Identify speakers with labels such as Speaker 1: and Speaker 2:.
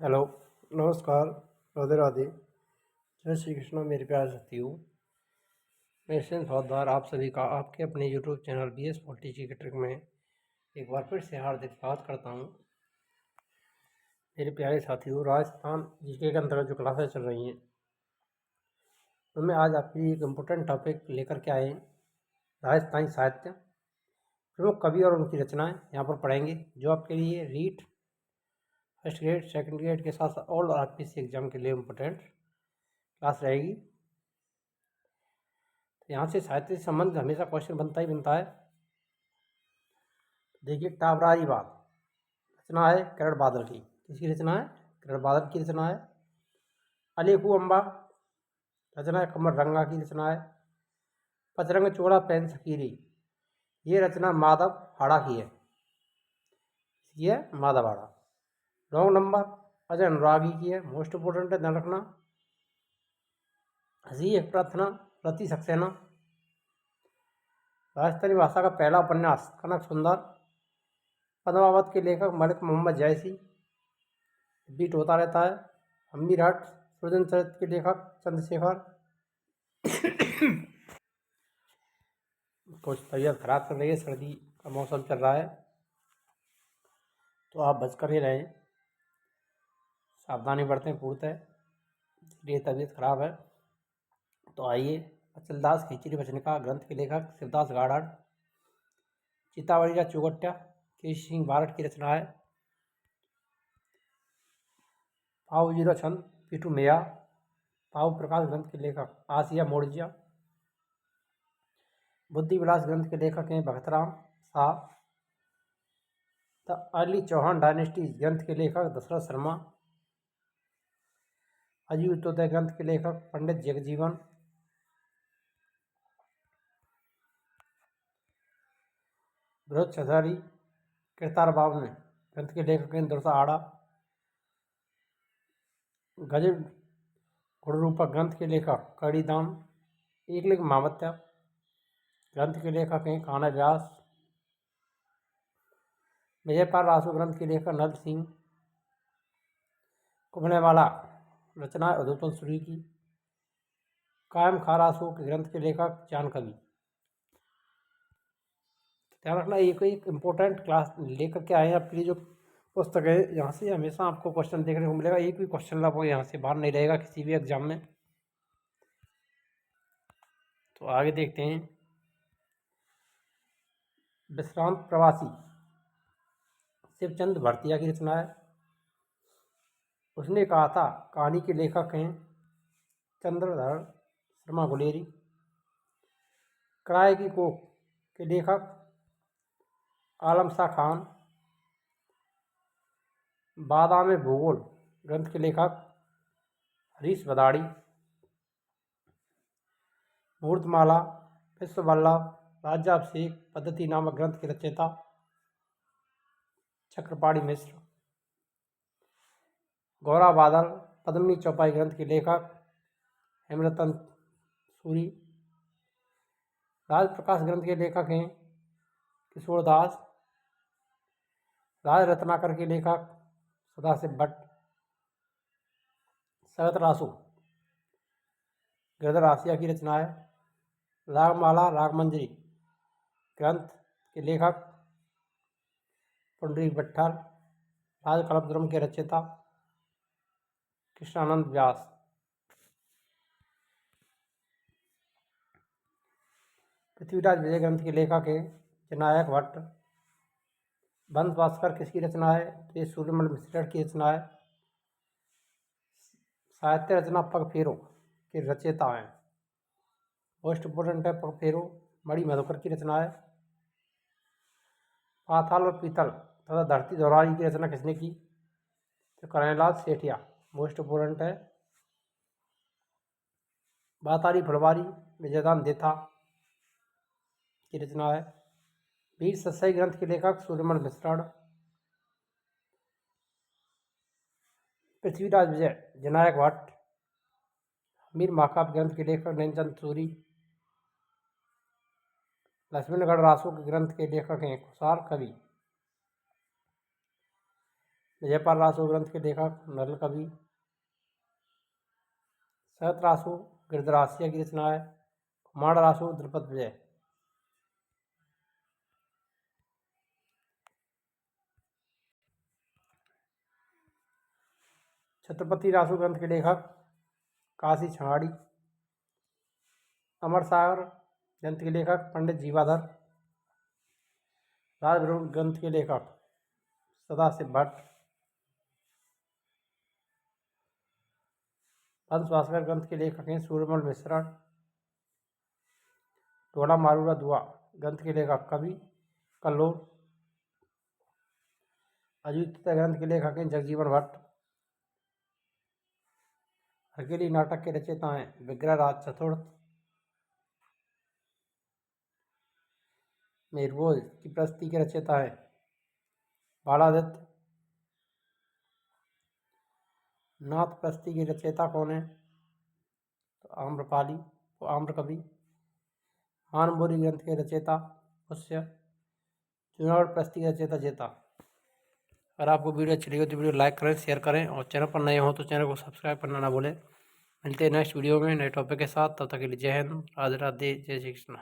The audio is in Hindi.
Speaker 1: हेलो, नमस्कार, राधे राधे, जय श्री कृष्ण मेरे प्यारे साथियों। मैं सेन सौदार आप सभी का आपके अपने यूट्यूब चैनल BS पॉलिटी की ट्रिक में एक बार फिर से हार्दिक स्वागत करता हूँ। मेरे प्यारे साथियों, राजस्थान जीके के अंतर्गत जो क्लासेस चल रही हैं उनमें आज आपके लिए एक इम्पोर्टेंट टॉपिक लेकर के आए हैं। राजस्थानी साहित्य, प्रमुख कवि और उनकी रचनाएँ यहाँ पर पढ़ेंगे, जो आपके लिए REET first grade second grade के साथ साथ ऑल RPC एग्जाम के लिए इम्पोर्टेंट क्लास रहेगी। तो यहाँ से साहित्य से संबंधित हमेशा क्वेश्चन बनता ही बनता है। देखिए, टाबरारी बाग रचना है किरण बादल की। किसकी रचना है? किरण बादल की रचना है। अलेखू अम्बा रचना है कमर रंगा की रचना है। पचरंग चोड़ा पेन सकीरी, ये रचना माधव हाड़ा की है। ये माधव हाड़ा। रॉन्ग नंबर अजय अनुरागी की है। मोस्ट इंपोर्टेंट है, ध्यान रखना। हसी एक प्रार्थना रति सक्सेना। राजस्थानी भाषा का पहला उपन्यास कनक सुंदर। पद्मावत के लेखक मलिक मोहम्मद जैसी। बीट होता रहता है। अम्मी राठ सृजन चरित्र के लेखक चंद्रशेखर। कुछ तबीयत खराब चल रही है, सर्दी का मौसम चल रहा है, तो आप बच कर ही रहें, सावधानी बरतें पूर्णतः, इसलिए तबीयत खराब है। तो आइए, अचलदास खिचड़ी वचनिका ग्रंथ के लेखक शिवदास गाड़ाड़। चितावड़िया चौगट्या केश सिंह बारठ की रचना है। पाव जीरो छंद पीटू मेया। पाव प्रकाश ग्रंथ के लेखक आसिया मोड़जिया। बुद्धि विलास ग्रंथ के लेखक हैं Bhagatram Shah. The early Chauhan dynasty ग्रंथ के लेखक दशरथ शर्मा। अजीवितोदय ग्रंथ के लेखक पंडित जगजीवन। बृहद छजारी कृतार बावन ग्रंथ के लेखक हैं दुर्सा आड़ा। गजल गुणरूपक ग्रंथ के लेखक कड़ीदाम। एकलिंग महावत्या ग्रंथ के लेखक हैं कान्हा व्यास। विजयपाल रासु ग्रंथ के लेखक नल सिंह। कुंभलेवाला रचना अधोतन सूरी की। कायम खारासु के ग्रंथ के लेखक चांद कवि। ध्यान रखना, एक इम्पोर्टेंट क्लास लेकर के आए हैं आपके लिए। जो पुस्तक है, यहाँ से हमेशा आपको क्वेश्चन देखने को मिलेगा। एक भी क्वेश्चन आपको यहाँ से बाहर नहीं रहेगा किसी भी एग्जाम में। तो आगे देखते हैं। विश्रांत प्रवासी शिवचंद भरतिया की रचना है। उसने कहा था कहानी के लेखक हैं चंद्रधर शर्मा गुलेरी। किराए की कोख के लेखक आलम शाह खान। बादाम भूगोल ग्रंथ के लेखक हरीश बदाड़ी। मूर्तमाला विश्व वल्लभ राज्याभिषेक पद्धति नामक ग्रंथ के रचयिता चक्रपाणी मिश्र। गौरा बादल पद्मिनी चौपाई ग्रंथ के लेखक हेमरतन सूरी। राज प्रकाश ग्रंथ के लेखक हैं किशोर दास। राज रत्नाकर के लेखक सदाशिव भट्ट। सगत रासु गिरधर आसिया की रचना है। रागमाला रागमंजरी ग्रंथ के लेखक पुंडरीक भट्टार। राज कल्पद्रुम के रचयिता कृष्णानंद व्यास। पृथ्वीराज विजय ग्रंथ के लेखक हैं विनायक भट्ट। वंश भास्कर किसकी रचना है? तो ये सूर्यमल मिश्र की रचना है। साहित्य रचना पग फेरो के रचयिता हैं। मोस्ट इंपोर्टेंट है पग फेरो, मणि मधुकर की रचना है। पाताल और पीतल तथा धरती दौरारी की रचना किसने की? तो कन्हैयालाल सेठिया। मोस्ट इंपोर्टेंट है। बातारी फुलवारी विजयदान देथा की रचना है। वीर सत्सई ग्रंथ के लेखक सूर्यमल मिश्रण। पृथ्वीराज विजय विनायक भट्ट। मीर महाकाव्य ग्रंथ के लेखक नैनचंद सूरी। लक्ष्मणगढ़ रासो के ग्रंथ के लेखक हैं खुशार कवि। विजयपाल रासो ग्रंथ के लेखक नल कवि। शरत रासो गिरधरासिया की रचना है। कुमार रासो द्रुपद विजय। छत्रपति रासो ग्रंथ के लेखक काशी छाड़ी। अमर सागर ग्रंथ के लेखक पंडित जीवाधर। राजवरुण ग्रंथ के लेखक सदाशिव भट्ट। वंशभास्कर ग्रंथ के लेखक हैं सूर्यमल मिश्रा। ढोला मारूरा दुआ ग्रंथ के लेखक कवि कल्लोल। अद्वितीय ग्रंथ के लेखक हैं जगजीवन भट्ट। हरकेली नाटक के रचयिता हैं विग्रह राज चतुर्थ। मेरभोज की प्रस्ती के रचयिता हैं बालादित्य। नाथ प्रस्ती के रचयिता कौन है? तो आम्रपाली, तो आम्रकवि। मानबोरी ग्रंथ के रचयिता मुस्य। जूनागढ़ प्रस्ती के रचयिता जेता। अगर आपको वीडियो अच्छी लगी तो वीडियो लाइक करें, शेयर करें और चैनल पर नए हो तो चैनल को सब्सक्राइब करना ना भूलें। मिलते हैं नेक्स्ट वीडियो में नए टॉपिक के साथ। तब तक के लिए जय हिंद, राधे राधे, जय श्री कृष्ण।